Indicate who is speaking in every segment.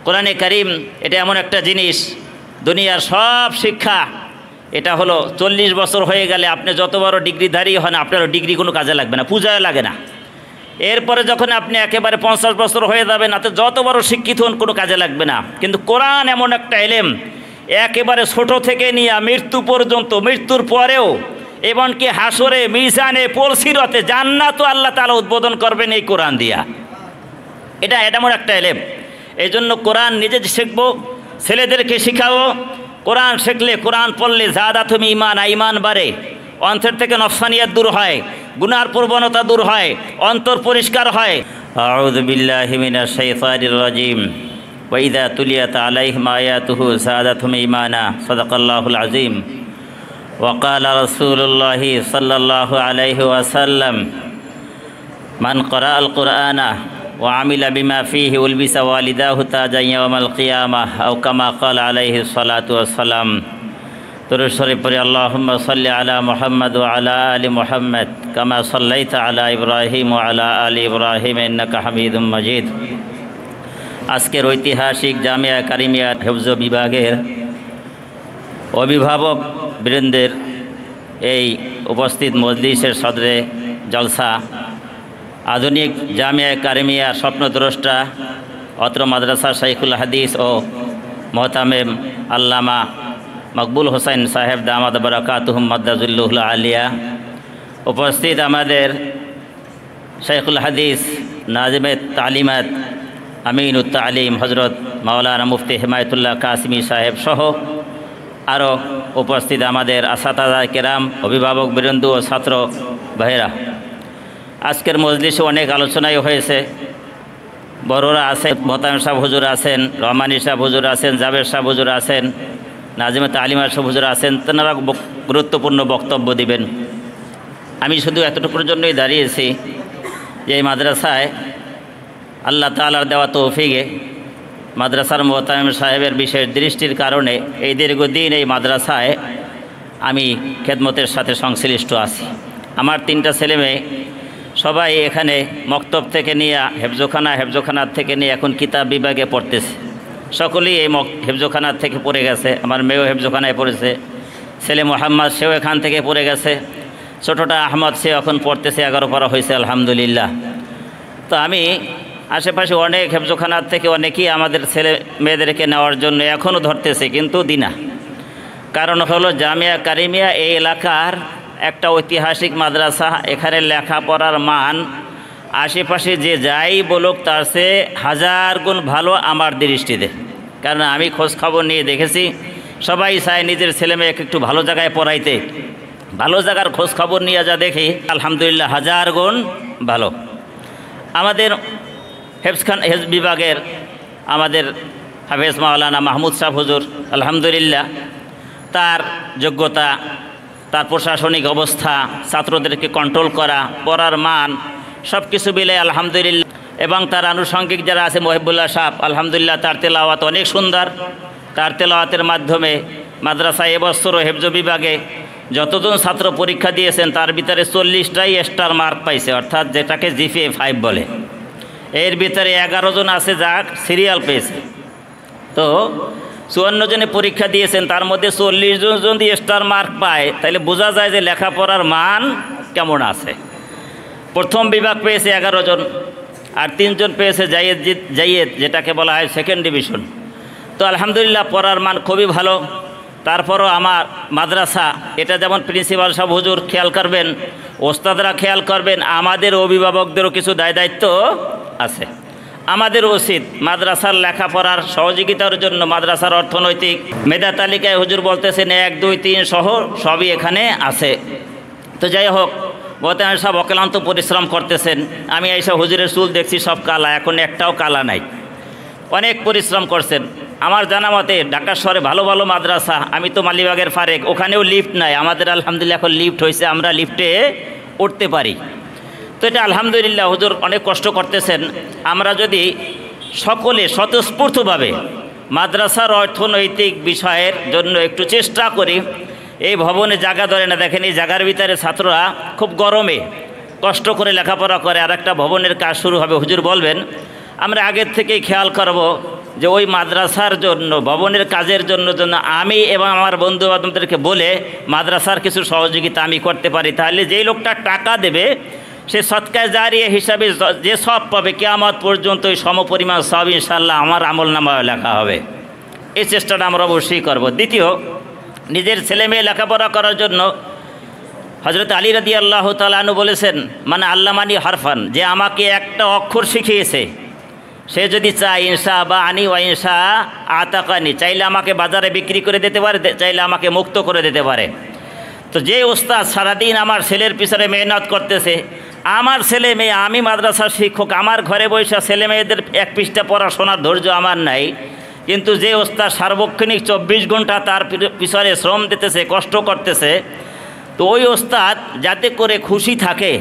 Speaker 1: কোরআনে কারিম এটা এমন একটা জিনিস, দুনিয়ার সব শিক্ষা এটা হলো 40 বছর হয়ে গেলে আপনি যত বড় ডিগ্রিধারী হন আপনার ডিগ্রি কোনো কাজে লাগবে না, পূজায় লাগে না। এরপরে যখন আপনি একেবারে 50 বছর হয়ে যাবেন তাতে যত বড় শিক্ষিত হন কোনো কাজে লাগবে না। কিন্তু কোরআন এমন একটা ইলম, একেবারে ছোট থেকে নিয়ে মৃত্যু পর্যন্ত, মৃত্যুর পরেও, এমনকি হাসরে, মিজানে, পুলসিরতে, জান্নাতও আল্লাহ তাআলা উদ্বোধন করবেন এই কোরআন দিয়া। এটা এমন একটা ইলম। এই জন্য কোরআন নিজে শিখবো, ছেলেদেরকে শিখাবো। কোরআন শিখলে, কোরআন পড়লে জাদাতুম ঈমান, ঈমান বাড়ে, অন্তর থেকে নফসানিয়াত দূর হয়, গুনার প্রবণতা দূর হয়, অন্তর পরিষ্কার হয়। আউযু বিল্লাহি মিনাশ শাইতানির রাজিম। ওয়া ইযা তুলিয়াত আলাইহিম আয়াতুহু জাদাতুম ঈমানা। সাদাকাল্লাহুল আযীম। ওয়া ক্বালা রাসূলুল্লাহি সাল্লাল্লাহু আলাইহি ওয়াসাল্লাম মান ক্বারাআল কুরআনা ওয়া আমিলা বিমা ফীহি উলবিসা ওয়ালিদাহু তাজান ইয়াওমাল কিয়ামাহ আও কামা ক্বালা আলাইহিস সালাতু ওয়াস সালাম। দুরূদ শরীফ পড়ে আল্লাহুম্মা সাল্লি আলা মুহাম্মাদ ওয়া আলা আলি মুহাম্মাদ কামা সাল্লাইতা আলা ইব্রাহিম ওয়া আলা আলি ইব্রাহিম ইন্নাকা হামিদুম মাজিদ। আজকের ঐতিহাসিক জামিয়া কারিমিয়া হিফজ বিভাগের অভিভাবক বৃন্দের এই উপস্থিত মজলিসের সদরে জলসা, আধুনিক জামিয়া কারিমিয়া স্বপ্নদ্রষ্টা, অত্র মাদ্রাসার শাইখুল হাদিস ও মোহতামেম আল্লামা মকবুল হোসেন সাহেব দামাদ বারাকাতুহুম মাদ্দাজুল্লুহুল আলিয়া, উপস্থিত আমাদের শাইখুল হাদিস নাজিমে তালিমাত আমিনুত তালিম হজরত মাওলানা মুফতি হিমায়তুল্লাহ কাসিমি সাহেব সহ আরও উপস্থিত আমাদের আসাতাজা কেরাম, অভিভাবক বৃন্দ ও ছাত্র ভাইরা। আজকের মজলিসে অনেক আলোচনাই হয়েছে। বড়রা আছেন, মোহতামিম সাহেব হুজুর আছেন, রহমানী সাহেব হুজুর আছেন, জাবের সাহেব হুজুর আছেন, নাজিমে তালিমার সাহেব হুজুর আছেন, তেনারা গুরুত্বপূর্ণ বক্তব্য দিবেন। আমি শুধু এতটুকুর জন্যই দাঁড়িয়েছি যে এই মাদ্রাসায় আল্লাহ তাআলার দেওয়া তৌফিকে মাদ্রাসার মোহতামিম সাহেবের বিশেষ দৃষ্টির কারণে এই দীর্ঘদিন এই মাদ্রাসায় আমি খেদমতের সাথে সংশ্লিষ্ট আছি। আমার 3টা ছেলে মেয়ে সবাই এখানে মক্তব থেকে নিয়ে হেফজোখানার থেকে নিয়ে এখন কিতাব বিভাগে পড়তেছে। সকলেই এই হেফজোখানার থেকে পড়ে গেছে। আমার মেয়েও হেফজোখানায় পড়েছে, ছেলে মোহাম্মদ সেও এখান থেকে পড়ে গেছে, ছোটোটা আহমদ সে এখন পড়তেছে, 11 পারা হয়েছে আলহামদুলিল্লাহ। তো আমি আশেপাশে অনেক হেফজোখানার থেকে অনেকেই আমাদের ছেলে মেয়েদেরকে নেওয়ার জন্য এখনও ধরতেছে, কিন্তু দিনা। কারণ হলো জামিয়া কারিমিয়া এই এলাকার একটা ঐতিহাসিক মাদ্রাসা। এখানে লেখাপড়ার মান আশেপাশে যে যাই বলুক তার চেয়ে 1000 গুণ ভালো আমার দৃষ্টিতে। কারণ আমি খোঁজ খবর নিয়ে দেখেছি সবাই চায় নিজের ছেলে মেয়েকে একটু ভালো জায়গায় পড়াইতে। ভালো জায়গার খোঁজ খবর নিয়ে যা দেখি আলহামদুলিল্লাহ 1000 গুণ ভালো। আমাদের হেফজ বিভাগের আমাদের হাফেজ মাওলানা মাহমুদ সাহেব হুজুর আলহামদুলিল্লাহ, তার যোগ্যতা, তার প্রশাসনিক অবস্থা, ছাত্রদেরকে কন্ট্রোল করা, পড়ার মান সব কিছু মিলে আলহামদুলিল্লাহ। এবং তার আনুষঙ্গিক যারা আছে মহিবুল্লাহ সাহেব আলহামদুলিল্লাহ, তার তেলাওয়াত অনেক সুন্দর। তার তেলাওয়াতের মাধ্যমে মাদ্রাসায় এবছরও হেফজ বিভাগে যতজন ছাত্র পরীক্ষা দিয়েছেন তার ভিতরে 40টাই স্টার মার্ক পাইছে, অর্থাৎ যেটাকে জিপিএ 5 বলে। এর ভিতরে 11 জন আছে যা সিরিয়াল পেয়েছে। তো 54 জনে পরীক্ষা দিয়েছেন, তার মধ্যে 40 জন যদি স্টার মার্ক পায় তাহলে বোঝা যায় যে লেখাপড়ার মান কেমন আছে। প্রথম বিভাগ পেয়েছে 11 জন, আর 3 জন পেয়েছে জাইয়েদ যেটাকে বলা হয় সেকেন্ড ডিভিশন। তো আলহামদুলিল্লাহ পড়ার মান খুবই ভালো। তারপরও আমার মাদ্রাসা এটা যেমন প্রিন্সিপাল সাহেব হুজুর খেয়াল করবেন, ওস্তাদরা খেয়াল করবেন, আমাদের অভিভাবকদেরও কিছু দায়িত্ব আছে। আমাদের উচিত মাদ্রাসার লেখাপড়ার সহযোগিতার জন্য মাদ্রাসার অর্থনৈতিক মেধা তালিকায় হুজুর বলতেছেন 1, 2, 3 সহ সবই এখানে আছে। তো যাই হোক, মোহতামিম সাহেব অক্লান্ত পরিশ্রম করতেছেন। আমি এইসব হুজুরের চুল দেখছি সব কালা, এখন একটাও কালা নাই। অনেক পরিশ্রম করছেন। আমার জানা মতে ঢাকা শহরে ভালো ভালো মাদ্রাসা, আমি তো মালিবাগের ফারেক, ওখানেও লিফট নাই। আমাদের আলহামদুলিল্লাহ এখন লিফট হয়েছে, আমরা লিফটে উঠতে পারি। তো এটা আলহামদুলিল্লাহ হুজুর অনেক কষ্ট করতেছেন। আমরা যদি সকলে স্বতঃস্ফূর্তভাবে মাদ্রাসার অর্থনৈতিক বিষয়ের জন্য একটু চেষ্টা করি, এই ভবনে জায়গা ধরে না, দেখেন এই জায়গার ভিতরে ছাত্ররা খুব গরমে কষ্ট করে লেখাপড়া করে। আর একটা ভবনের কাজ শুরু হবে, হুজুর বলবেন আমরা আগের থেকেই খেয়াল করব যে ওই মাদ্রাসার জন্য, ভবনের কাজের জন্য আমি এবং আমার বন্ধু বান্ধবদেরকে বলে মাদ্রাসার কিছু সহযোগিতা আমি করতে পারি, তাহলে যেই লোকটা টাকা দেবে সে সদকায়ে জারিয়া হিসাবে যে সব পাবে, কিয়ামত পর্যন্ত ওই সমপরিমাণ সব ইনশাআল্লাহ আমার আমলনামায় লেখা হবে। এই চেষ্টাটা আমরা অবশ্যই করব। দ্বিতীয়, নিজের ছেলে মেয়ে লেখাপড়া করার জন্য হযরত আলী রাদিয়াল্লাহু তাআলা আনহু বলেছেন, মানে আল্লামানি হারফান, যে আমাকে একটা অক্ষর শিখিয়েছে, সে যদি চায় ইনশা বা আনি ওয়া ইনশা আতাকানি, চাইলে আমাকে বাজারে বিক্রি করে দিতে পারে, চাইলে আমাকে মুক্ত করে দিতে পারে। তো যে ওস্তাদ সারাদিন আমার ছেলের পিছনে মেহনত করতেছে, আমার ছেলে মেয়ে, আমি মাদ্রাসার শিক্ষক, আমার ঘরে বসে ছেলে মেয়েদের এক পৃষ্ঠা পড়াশোনার ধৈর্য আমার নাই, কিন্তু যে ওস্তাদ সার্বক্ষণিক 24 ঘন্টা তার পিছনে শ্রম দিতেছে, কষ্ট করতেছে, তো ওই ওস্তাদ যাতে করে খুশি থাকে,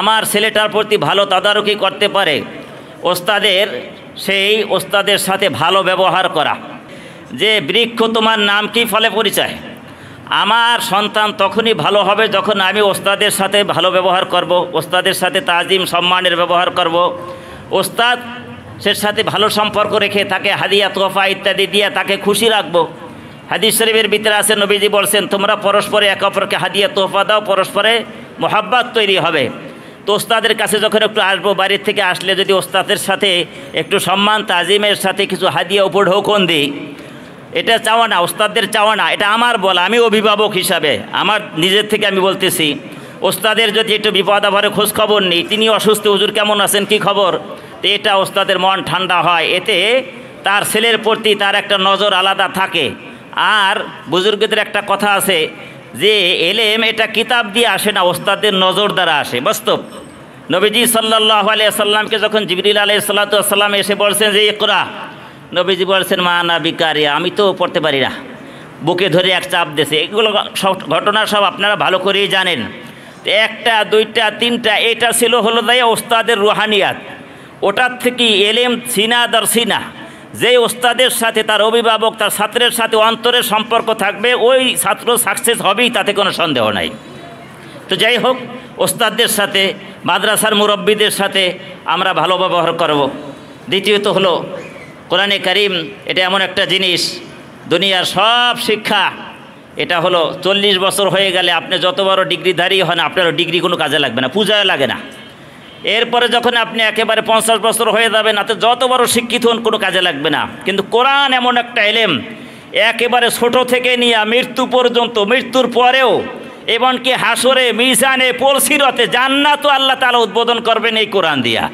Speaker 1: আমার ছেলেটার প্রতি ভালো তদারকি করতে পারে, সেই ওস্তাদের সাথে ভালো ব্যবহার করা। যে বৃক্ষ তোমার নাম কি, ফলে পরিচয়। আমার সন্তান তখনই ভালো হবে যখন আমি ওস্তাদের সাথে ভালো ব্যবহার করব, ওস্তাদের সাথে তাজিম সম্মানের ব্যবহার করব, ওস্তাদের সাথে ভালো সম্পর্ক রেখে তাকে হাদিয়া তোহফা ইত্যাদি দিয়ে তাকে খুশি রাখবো। হাদিস শরীফের ভিতরে আছে, নবীজি বলছেন, তোমরা পরস্পরে একে অপরকে হাদিয়া তোহফা দাও, পরস্পরে মোহাব্বত তৈরি হবে। তো ওস্তাদের কাছে যখন একটু আসবো, বাড়ির থেকে আসলে যদি ওস্তাদের সাথে একটু সম্মান তাজিমের সাথে কিছু হাদিয়া উপঢৌকন দিই, এটা চাওয়া না, ওস্তাদের চাওয়া না, এটা আমার বলা, আমি অভিভাবক হিসাবে আমার নিজের থেকে আমি বলতেছি। ওস্তাদের যদি একটু বিপদ আপদে খোঁজ খবর নিই, তিনি অসুস্থ, হুজুর কেমন আছেন, কি খবর, তো এটা ওস্তাদের মন ঠান্ডা হয়, এতে তার ছেলের প্রতি তার একটা নজর আলাদা থাকে। আর বুজুর্গদের একটা কথা আছে যে এলেম এটা কিতাব দিয়ে আসে না, ওস্তাদের নজর দ্বারা আসে। বাস্তব নবীজি সাল্লাল্লাহু আলাইহি ওয়াসাল্লামকে যখন জিবরিল আলাইহিস সালাতু ওয়াস সালাম এসে বলছেন যে ইকরা, নবীজি বলছেন মা না বিকারিয়া, আমি তো পড়তে পারি না, বুকে ধরে এক চাপ দিয়েছে। এগুলো সব ঘটনা সব আপনারা ভালো করেই জানেন। একটা দুইটা তিনটা, এটা ছিল হলো তাই ওস্তাদের রুহানিয়াত। ওটার থেকে এলেম সিনা দর্শিনা, যে ওস্তাদের সাথে তার অভিভাবক তার ছাত্রের সাথে অন্তরের সম্পর্ক থাকবে, ওই ছাত্র সাকসেস হবেই, তাতে কোনো সন্দেহ নাই। তো যাই হোক, ওস্তাদদের সাথে মাদ্রাসার মুরব্বীদের সাথে আমরা ভালো ব্যবহার করব। দ্বিতীয়ত হলো কোরআনে কারিম, এটা এমন একটা জিনিস, দুনিয়ার সব শিক্ষা, এটা হলো 40 বছর হয়ে গেলে আপনি যত বড় ডিগ্রিধারী হন, আপনার ডিগ্রি কোনো কাজে লাগবে না, পূজায় লাগে না। এরপরে যখন আপনি একেবারে 50 বছর হয়ে যাবেন, তাতে যত বড় শিক্ষিত হন কোনো কাজে লাগবে না। কিন্তু কোরআন এমন একটা এলেম, একেবারে ছোট থেকে নিয়ে মৃত্যু পর্যন্ত, মৃত্যুর পরেও, এমনকি হাসরে, মিজানে, পরসিরতে, জান্নাতও আল্লাহ তাআলা উদ্বোধন করবেন এই কোরআন দিয়া।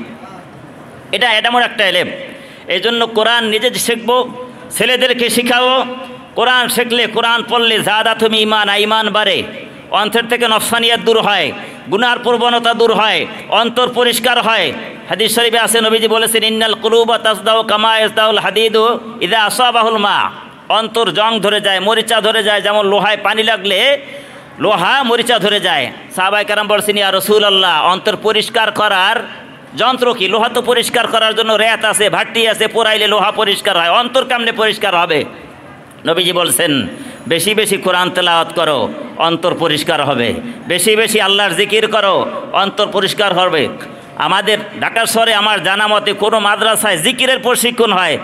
Speaker 1: এটা এমন একটা এলেম। এই জন্য কোরআন নিজে শিখবো, ছেলেদেরকে শিখাবো। কোরআন শিখলে, কোরআন পড়লে জাদাতুম ঈমানা, ঈমান বাড়ে, অন্তর থেকে নফসানিয়াত দূর হয়, গুনার প্রবণতা দূর হয়, অন্তর পরিষ্কার হয়। হাদিস শরীফে আছে, নবীজি বলেছেন ইন্নাল কুলুবা তাসদাউ কামা ইয়াসদাউল হাদিদু ইযা আসাবাহুল মা, অন্তর জং ধরে যায়, মরিচা ধরে যায়, যেমন লোহায় পানি লাগলে লোহা মরিচা ধরে যায়। সাহাবায়ে কেরাম বলছেন ইয়া রাসূলুল্লাহ, অন্তর পরিষ্কার করার যন্ত্র কি? লোহা তো পরিষ্কার করার জন্য রেত আছে, ভাট্টি আছে, পোড়াইলে লোহা পরিষ্কার হয়, অন্তর কেমনে পরিষ্কার হবে? নবীজি বলছেন বেশি বেশি কোরআন তেলাওয়াত করো, অন্তর পরিষ্কার হবে। বেশি বেশি আল্লাহর জিকির করো, অন্তর পরিষ্কার হবে। আমাদের ঢাকা শহরে আমার জানা মতে কোনো মাদ্রাসায় জিকিরের প্রশিক্ষণ হয়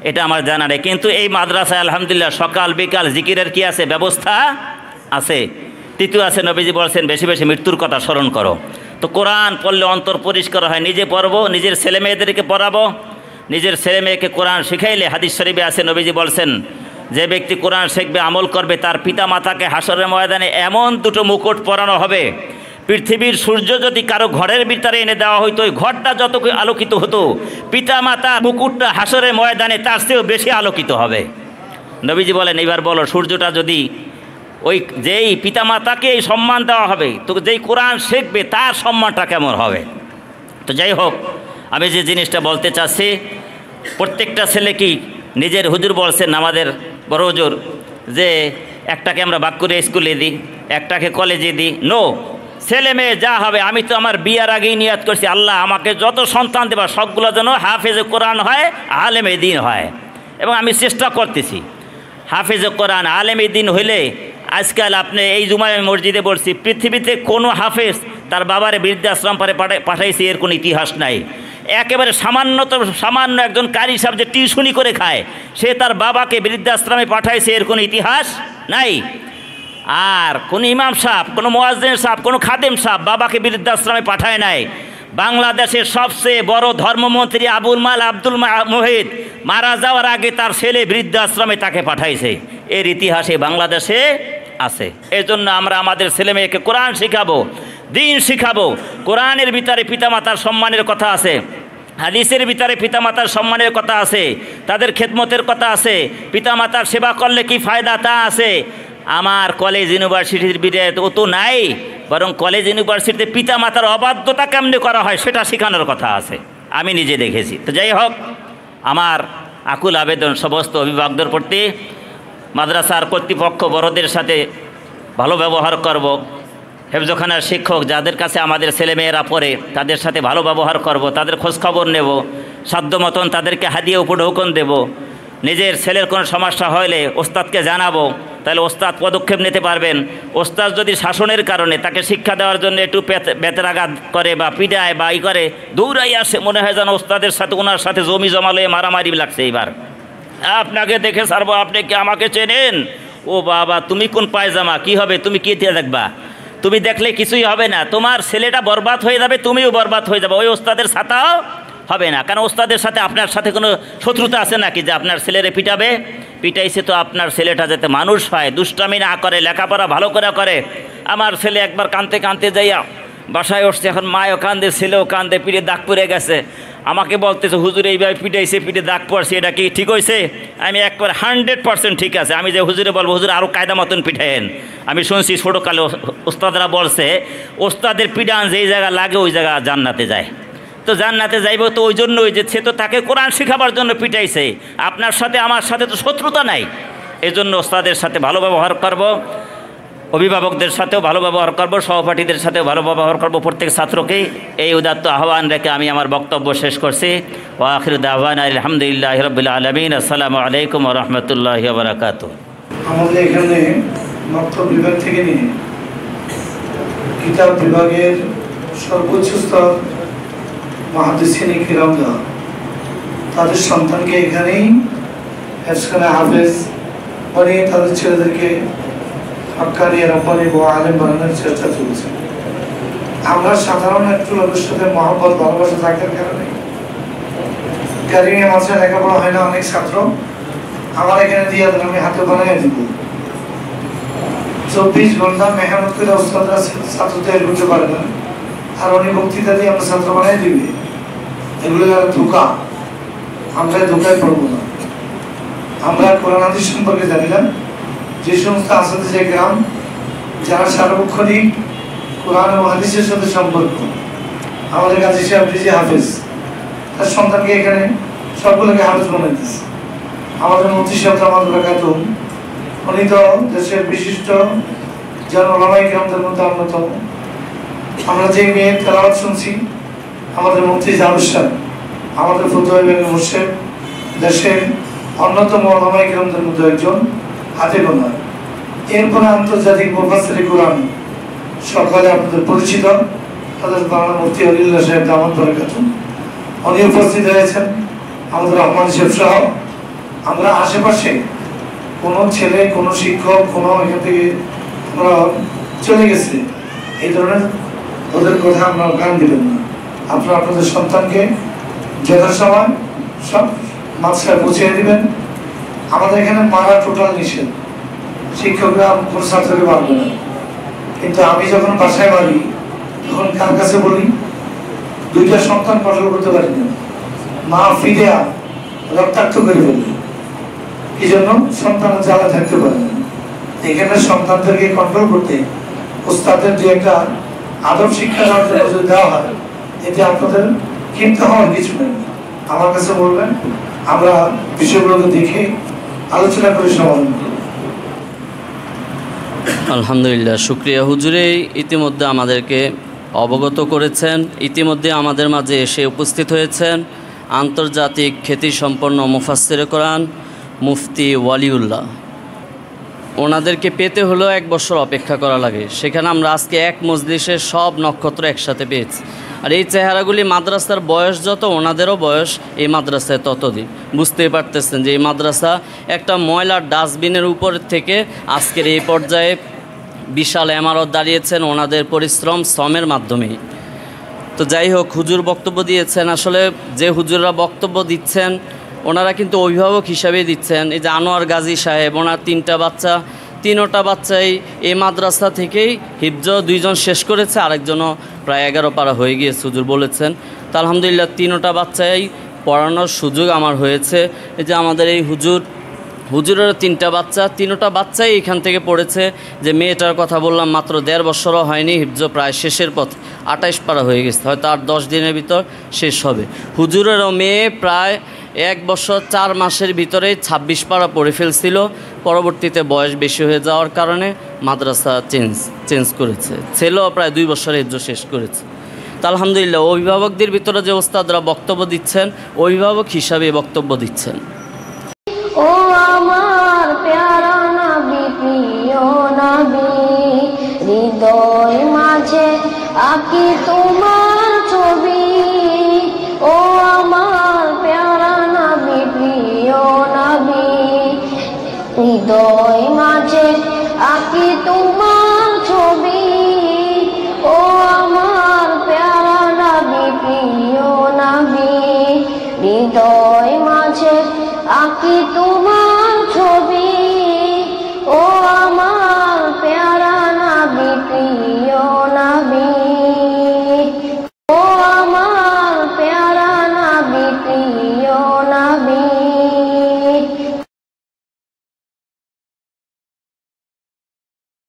Speaker 1: এটা আমার জানা নেই, কিন্তু এই মাদ্রাসায় আলহামদুলিল্লাহ সকাল বিকাল জিকিরের কি আছে, ব্যবস্থা আছে। তৃতীয় আছে, নবীজি বলছেন বেশি বেশি মৃত্যুর কথা স্মরণ করো। তো কোরআন পড়লে অন্তর পরিষ্কার হয়। নিজে পড়বো, নিজের ছেলে মেয়েদেরকে পড়াবো, নিজের ছেলে মেয়েকে কোরআন শিখাইলে, হাদিস শরীফে আছে, নবীজি বলছেন যে ব্যক্তি কোরআন শিখবে, আমল করবে, তার পিতা মাতাকে হাসরের ময়দানে এমন দুটো মুকুট পরানো হবে, পৃথিবীর সূর্য যদি কারো ঘরের ভিতরে এনে দেওয়া হইতো, ওই ঘরটা যত আলোকিত হতো, পিতা মাতা মুকুটটা হাসরের ময়দানে তার চেয়েও বেশি আলোকিত হবে। নবীজি বলেন এবার বলো, সূর্যটা যদি ওই যেই পিতামাতাকে এই সম্মান দেওয়া হবে, তো যেই কোরআন শিখবে তার সম্মানটা কেমন হবে? তো যাই হোক, আমি যে জিনিসটা বলতে চাচ্ছি, প্রত্যেকটা ছেলে কি নিজের, হুজুর বলছেন আমাদের বড় হুজুর, যে একটাকে আমরা বাক্যরে স্কুলে দিই, একটাকে কলেজে দিই। নো, ছেলে মেয়ে যা হবে, আমি তো আমার বিয়ার আগেই নিয়াত করছি, আল্লাহ আমাকে যত সন্তান দেবা সবগুলো যেন হাফেজে কোরআন হয়, আলেমে দ্বীন হয়, এবং আমি চেষ্টা করতেছি। হাফেজে কোরআন আলেমে দ্বীন হইলে, আজকাল আপনি এই জুমায় মসজিদে বলছি, পৃথিবীতে কোনো হাফেজ তার বাবারে বৃদ্ধাশ্রম পাঠাইছে এর কোনো ইতিহাস নাই। একেবারে সামান্য একজন কারি সাহেব যে টিউশনি করে খায়, সে তার বাবাকে বৃদ্ধাশ্রমে পাঠাইছে, এর কোনো ইতিহাস নাই। আর কোনো ইমাম সাহেব, কোনো মুয়াজ্জিন সাহেব, কোনো খাদেম সাহেব বাবাকে বৃদ্ধাশ্রমে পাঠায় নাই। বাংলাদেশের সবচেয়ে বড় ধর্মমন্ত্রী আবুল মাল আব্দুল মুহিত মারা যাওয়ার আগে তার ছেলে বৃদ্ধাশ্রমে তাকে পাঠাইছে, এর ইতিহাসে বাংলাদেশে আছে। এই জন্য আমরা আমাদের ছেলেমেয়েকে কোরআন শিখাবো, দিন শিখাবো। কোরআনের ভিতরে পিতামাতার সম্মানের কথা আছে, হাদিসের ভিতরে পিতামাতার সম্মানের কথা আছে, তাদের খেদমতের কথা আছে, পিতামাতার সেবা করলে কি ফায়দা তা আছে। আমার কলেজ ইউনিভার্সিটির বিরুদ্ধে ও তো নাই, বরং কলেজ ইউনিভার্সিটিতে পিতামাতার অবাধ্যতা কেমনে করা হয় সেটা শেখানোর কথা আছে, আমি নিজে দেখেছি। তো যাই হোক, আমার আকুল আবেদন সমস্ত অভিভাবকদের প্রতি, মাদ্রাসার কর্তৃপক্ষ বড়দের সাথে ভালো ব্যবহার করব, হেফজখানার শিক্ষক যাদের কাছে আমাদের ছেলেমেয়েরা পড়ে তাদের সাথে ভালো ব্যবহার করব, তাদের খোঁজখবর নেব, সাধ্য মতন তাদেরকে হাদিয়া উপঢৌকন দেব। নিজের ছেলের কোনো সমস্যা হলে ওস্তাদকে জানাবো, তাহলে ওস্তাদ পদক্ষেপ নিতে পারবেন। ওস্তাদ যদি শাসনের কারণে তাকে শিক্ষা দেওয়ার জন্য একটু বেতরাঘাত করে বা পিটায় বা ই করে, দৌড়াই আসে, মনে হয় যেন ওস্তাদের সাথে ওনার সাথে জমি জমালে মারামারি লাগছে। এবার আপনাকে দেখে ছাড়বো, আপনি কি আমাকে চেনেন? ও বাবা, তুমি কোন পায়জামা, কি হবে, তুমি কি দিয়ে দেখবা? তুমি দেখলে কিছুই হবে না, তোমার ছেলেটা বরবাদ হয়ে যাবে, তুমিও বরবাদ হয়ে যাবে, ওই ওস্তাদের ছাতাও হবে না। কারণ ওস্তাদের সাথে আপনার সাথে কোনো শত্রুতা আছে নাকি যে আপনার ছেলেরে পিটাবে? পিটাইছে তো আপনার ছেলেটা যাতে মানুষ হয়, দুষ্টামি না করে, লেখাপড়া ভালো করে। আমার ছেলে একবার কাঁদতে কাঁদতে যাইয়া বাসায় উঠছে, এখন মায়ও কান্দে, ছেলেও কান্দে, পিঠে দাগ পড়ে গেছে। আমাকে বলতেছে, হুজুর এইভাবে পিটাইছে, পিঠে দাগ পড়ছে, এটা কি ঠিক হয়েছে? আমি একবার 100% ঠিক আছে। আমি যে হুজুরে বলবো, হুজুর আরও কায়দা মতন পিঠায়েন। আমি শুনছি ছোটোকালে ওস্তাদরা বলছে, ওস্তাদের পিডান যেই জায়গা লাগে ওই জায়গা জান্নাতে যায়। তো জান্নাতে যাইব তো ওই জন্যই যে সে তো তাকে কোরআন শেখাবার জন্য পিটাইছে, আপনার সাথে আমার সাথে তো শত্রুতা নাই। এই জন্য ওস্তাদের সাথে ভালো ব্যবহার করব, অভিভাবকদের সাথেও ভালো ব্যবহার করব, সহপাঠীদের সাথেও ভালো ব্যবহার করব, প্রত্যেক ছাত্রকেই এই উদাত্ত আহ্বান রেখে আমি আমার বক্তব্য শেষ করছি। ওয়া আখিরু দাওয়ানা আলহামদুলিল্লাহি রাব্বিল আলামিন। আসসালামু আলাইকুম ওয়া রাহমাতুল্লাহি ওয়া বারাকাতুহু।
Speaker 2: আমাদের এখানে মক্তব বিভাগ থেকে নিয়ে কিতাব বিভাগের সর্বোচ্চ স্তর মুহাদ্দিসিন কিরামরা তাদের সন্তানকে এখানেই হেফজখানা হাফেজ বানিয়ে তাদের ছেলেদেরকে হক্কানি রব্বানি ও আলেম বানানোর চেষ্টা চলছে। আমরা সাধারণ একটু লোকের সাথে মহব্বত ভালোবাসা থাকার কারণে কারিমিয়া মাদ্রাসায় লেখাপড়া হয় না অনেক ছাত্র আমার এখানে দিয়ে আমি হাতে বানিয়ে দিব। 24 ঘন্টা মেহনত করে ওস্তাদরা ছাত্র তৈরি করতে পারে না, আর উনি বক্তৃতা দিয়ে আমরা ছাত্র বানিয়ে দিবে, এগুলো ধোঁকা। আমরা ধোঁকায় পড়বো না। আমরা কোরআন হাদিস সম্পর্কে জানি না। যে সমস্ত আসাতে যে গ্রাম যারা সার্বক্ষণিক কোরআন ও হাদিসের সাথে সম্পর্ক, আমাদের কাছে সে আপনি যে হাফেজ, তার সন্তানকে এখানে সবগুলোকে হাফেজ বানাইতেছে। আমাদের মুফতি সাহেব রহমাতুল্লাহ খাতুন, উনি তো দেশের বিশিষ্ট জন ওলামায়ে কিরামদের মধ্যে অন্যতম। আমরা যে মেয়ের তেলাওয়াত শুনছি, আমাদের মুফতি জাবের সাহেব, আমাদের ফতুয়া বিভাগের মুর্শিদ, দেশের অন্যতম ওলামায়ে কিরামদের মধ্যে একজন, হাতে গোনা। এরপরে আন্তর্জাতিক মুফাসসির কোরআন সকালে আপনাদের পরিচিত তাদের বাংলা মুফতি আলিল্লাহ সাহেব দামাত বরকাতুন, উনি উপস্থিত হয়েছেন, আমাদের রহমান সাহেব সহ। আমরা আশেপাশে কোনো ছেলে, কোনো শিক্ষক, কোনো এখান থেকে আমরা চলে গেছে, এই ধরনের ওদের কথা আপনারা কান দিবেন না। আপনারা আপনাদের সন্তানকে যথাসময় সব মাদ্রাসায় পৌঁছে দিবেন। আমাদের এখানে মারা টোটাল নিষেধ, শিক্ষকরা কোনো ছাত্রকে মারবে না। কিন্তু আমি যখন বাসায় মারি তখন কার কাছে বলি, দুইটা সন্তান কন্ট্রোল করতে পারি না, মা ফিরে রক্তাক্ত করে ফেলবে, এই জন্য সন্তানের জ্বালা থাকতে পারে না। এখানে সন্তানদেরকে কন্ট্রোল করতে ওস্তাদের যে একটা আদব শিক্ষা দেওয়া হয়, এতে আপনাদের কিনতে হওয়ার কিছু নেই। আমার কাছে বলবেন, আমরা বিষয়গুলোকে দেখে আলোচনা করে সমাধান করব।
Speaker 3: আলহামদুলিল্লাহ, শুকরিয়া হুজুরে ইতিমধ্যে আমাদেরকে অবগত করেছেন। ইতিমধ্যে আমাদের মাঝে এসে উপস্থিত হয়েছেন আন্তর্জাতিক খ্যাতিসম্পন্ন মুফাসসিরে কোরআন মুফতি ওয়ালিউল্লাহ। ওনাদেরকে পেতে হলেও 1 বছর অপেক্ষা করা লাগে, সেখানে আমরা আজকে এক মজলিসে সব নক্ষত্র একসাথে পেয়েছি। আর এই চেহারাগুলি মাদ্রাসার বয়স যত, ওনাদেরও বয়স এই মাদ্রাসায় ততদিন। বুঝতেই পারতেছেন যে এই মাদ্রাসা একটা ময়লার ডাস্টবিনের উপর থেকে আজকের এই পর্যায়ে বিশাল ইমারত দাঁড়িয়েছেন ওনাদের পরিশ্রম শ্রমের মাধ্যমেই। তো যাই হোক, হুজুর বক্তব্য দিয়েছেন। আসলে যে হুজুররা বক্তব্য দিচ্ছেন ওনারা কিন্তু অভিভাবক হিসাবেই দিচ্ছেন। এই যে আনোয়ার গাজী সাহেব, ওনার 3টা বাচ্চা, 3টা বাচ্চাই এই মাদ্রাসা থেকেই হিফজ 2 জন শেষ করেছে, আরেকজনও প্রায় 11 পারা হয়ে গিয়েছে হুজুর বলেছেন। তো আলহামদুলিল্লাহ 3টা বাচ্চাই পড়ানোর সুযোগ আমার হয়েছে। এই যে আমাদের এই হুজুরেরও 3টা বাচ্চা, 3টা বাচ্চাই এখান থেকে পড়েছে। যে মেয়েটার কথা বললাম, মাত্র 1.5 বছরও হয়নি, হিফজ প্রায় শেষের পথ, 28 পারা হয়ে গেছে, হয়তো আর 10 দিনের ভিতর শেষ হবে। হুজুরেরও মেয়ে প্রায় 1 বছর 4 মাসের ভিতরেই 26 পারা পড়ে ফেলছিল। পরবর্তীতে বয়স বেশি হয়ে যাওয়ার কারণে মাদ্রাসা চেঞ্জ করেছে। ছেলেও প্রায় 2 বছরে হিফজ শেষ করেছে। তো আলহামদুলিল্লাহ অভিভাবকদের ভিতরে যে ওস্তাদরা বক্তব্য দিচ্ছেন, অভিভাবক হিসাবে বক্তব্য দিচ্ছেন।
Speaker 4: ও আমার প্যারা নবী, প্রিয় নবী, হৃদয় মাঝে আঁকি